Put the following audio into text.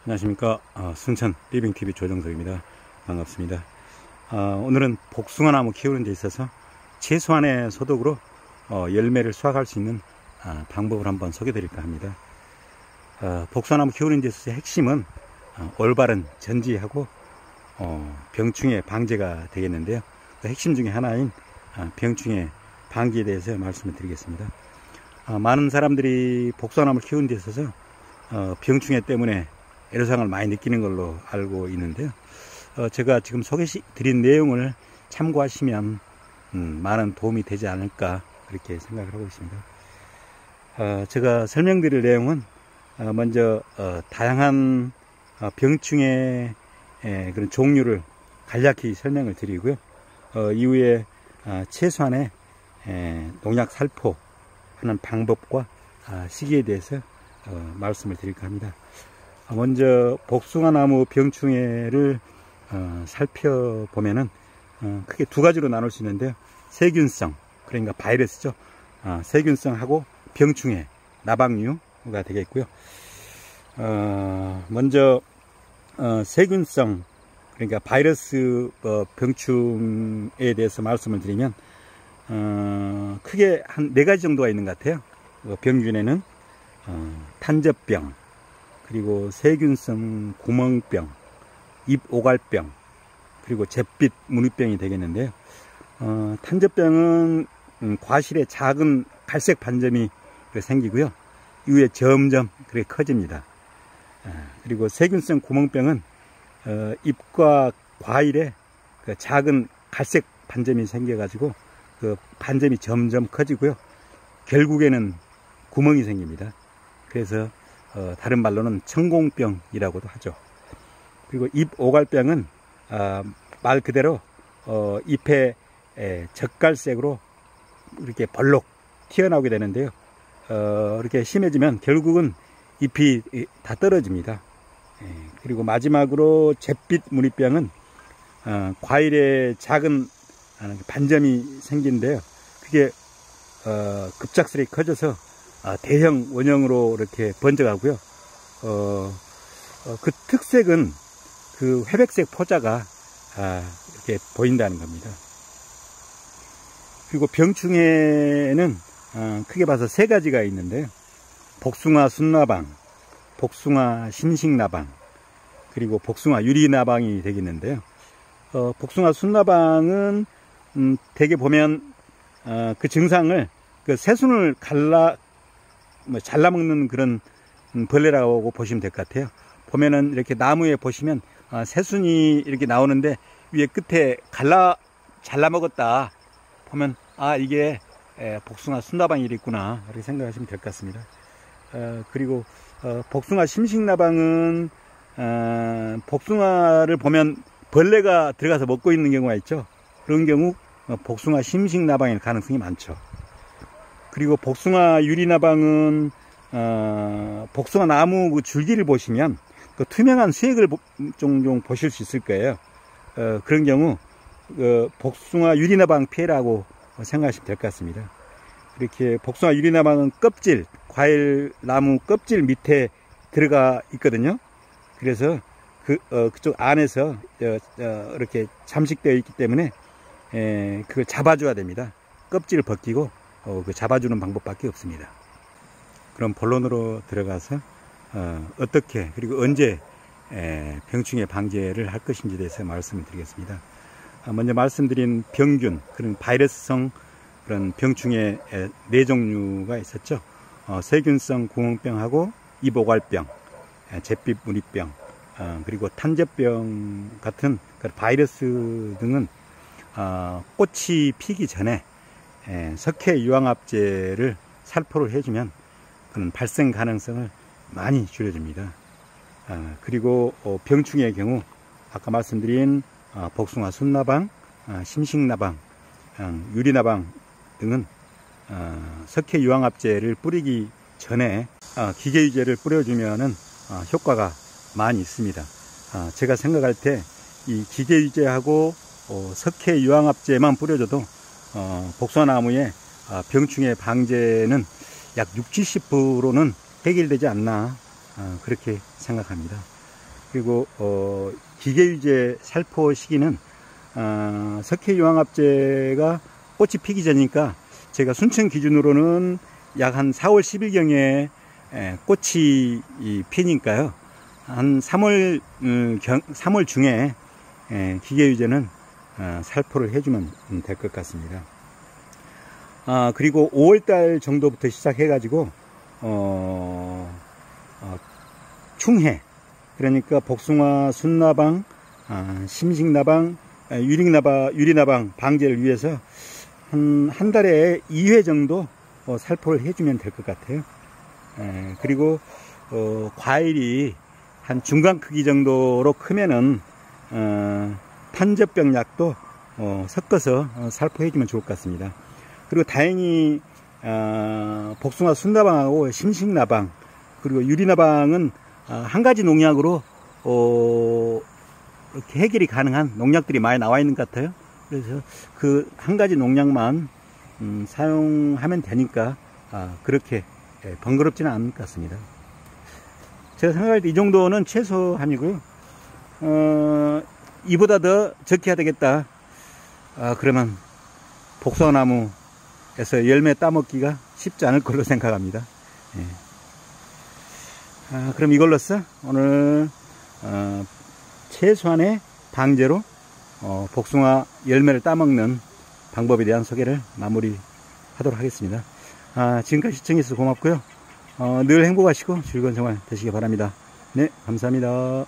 안녕하십니까. 순천 리빙TV 조정석입니다. 반갑습니다. 오늘은 복숭아나무 키우는 데 있어서 최소한의 소득으로 열매를 수확할 수 있는 방법을 한번 소개해 드릴까 합니다. 복숭아나무 키우는 데 있어서 핵심은 올바른 전지하고 병충해 방제가 되겠는데요. 그 핵심 중에 하나인 병충해 방지에 대해서 말씀을 드리겠습니다. 많은 사람들이 복숭아나무를 키우는 데 있어서 병충해 때문에 애로사항을 많이 느끼는 걸로 알고 있는데요. 제가 지금 소개해 드린 내용을 참고하시면 많은 도움이 되지 않을까 그렇게 생각을 하고 있습니다. 제가 설명드릴 내용은 먼저 다양한 병충해 그런 종류를 간략히 설명을 드리고요. 이후에 최소한의 농약 살포하는 방법과 시기에 대해서 말씀을 드릴까 합니다. 먼저 복숭아나무 병충해를 살펴보면은 크게 두 가지로 나눌 수 있는데요. 세균성, 그러니까 바이러스죠. 세균성하고 병충해, 나방류가 되겠고요. 먼저 세균성, 그러니까 바이러스 병충해에 대해서 말씀을 드리면 크게 한 4가지 정도가 있는 것 같아요. 병균에는 탄저병, 그리고 세균성 구멍병, 잎오갈병, 그리고 잿빛 무늬병이 되겠는데요. 탄저병은 과실에 작은 갈색 반점이 생기고요. 이후에 점점 그렇게 커집니다. 그리고 세균성 구멍병은 잎과 과일에 그 작은 갈색 반점이 생겨가지고 그 반점이 점점 커지고요. 결국에는 구멍이 생깁니다. 그래서 다른 말로는 천공병이라고도 하죠. 그리고 잎오갈병은 말 그대로 잎에 젓갈색으로 이렇게 벌록 튀어나오게 되는데요. 이렇게 심해지면 결국은 잎이 다 떨어집니다. 그리고 마지막으로 잿빛 무늬병은 과일에 작은 반점이 생기는데요. 그게 급작스레 커져서 대형 원형으로 이렇게 번져가고요. 그 특색은 그 회백색 포자가 이렇게 보인다는 겁니다. 그리고 병충해는 크게 봐서 3가지가 있는데요. 복숭아 순나방, 복숭아 심식나방, 그리고 복숭아 유리나방이 되겠는데요. 복숭아 순나방은 대개 보면 그 증상을 그 새순을 잘라먹는 그런 벌레라고 보시면 될 것 같아요. 보면은 이렇게 나무에 보시면 새순이 이렇게 나오는데 위에 끝에 잘라먹었다 보면 이게 복숭아 순나방이 있구나 이렇게 생각하시면 될 것 같습니다. 그리고 복숭아 심식나방은 복숭아를 보면 벌레가 들어가서 먹고 있는 경우가 있죠. 그런 경우 복숭아 심식나방일 가능성이 많죠. 그리고 복숭아 유리나방은 복숭아 나무 그 줄기를 보시면 그 투명한 수액을 종종 보실 수 있을 거예요. 그런 경우 복숭아 유리나방 피해라고 생각하시면 될 것 같습니다. 이렇게 복숭아 유리나방은 껍질, 과일 나무 껍질 밑에 들어가 있거든요. 그래서 그쪽 안에서 이렇게 잠식되어 있기 때문에 그걸 잡아줘야 됩니다. 껍질을 벗기고 그 잡아주는 방법밖에 없습니다. 그럼 본론으로 들어가서 어떻게 그리고 언제 병충해 방제를 할 것인지에 대해서 말씀을 드리겠습니다. 먼저 말씀드린 병균, 그런 바이러스성 그런 병충해 4종류가 있었죠. 세균성 구멍병하고 잎오갈병, 잿빛 무늬병, 그리고 탄저병 같은 바이러스 등은 꽃이 피기 전에 석회 유황합제를 살포를 해주면 그런 발생 가능성을 많이 줄여줍니다. 그리고 병충해의 경우 아까 말씀드린 복숭아 순나방, 심식나방, 유리나방 등은 석회 유황합제를 뿌리기 전에 기계유제를 뿌려주면은 효과가 많이 있습니다. 제가 생각할 때 이 기계유제하고 석회 유황합제만 뿌려줘도 복숭아나무의 병충해 방제는 약 60-70%는 해결되지 않나 그렇게 생각합니다. 그리고 기계유제 살포 시기는 석회유황합제가 꽃이 피기 전이니까 제가 순천 기준으로는 약 한 4월 10일경에 꽃이 피니까요. 한 3월 중에 기계유제는 살포를 해주면 될 것 같습니다. 그리고 5월달 정도부터 시작해 가지고 충해, 그러니까 복숭아 순나방, 심식나방, 유리나방 방제를 위해서 한 달에 2회 정도 살포를 해주면 될 것 같아요. 그리고 과일이 한 중간 크기 정도로 크면은 탄저병 약도 섞어서 살포해주면 좋을 것 같습니다. 그리고 다행히 복숭아 순나방하고 심식나방 그리고 유리나방은 한 가지 농약으로 이렇게 해결이 가능한 농약들이 많이 나와 있는 것 같아요. 그래서 그 한 가지 농약만 사용하면 되니까 그렇게 번거롭지는 않을 것 같습니다. 제가 생각할 때 이 정도는 최소한이고요. 이보다 더 적게 해야 되겠다. 그러면 복숭아나무에서 열매 따먹기가 쉽지 않을 걸로 생각합니다. 그럼 이걸로써 오늘 최소한의 방제로 복숭아 열매를 따먹는 방법에 대한 소개를 마무리하도록 하겠습니다. 지금까지 시청해주셔서 고맙고요. 늘 행복하시고 즐거운 생활 되시기 바랍니다. 네, 감사합니다.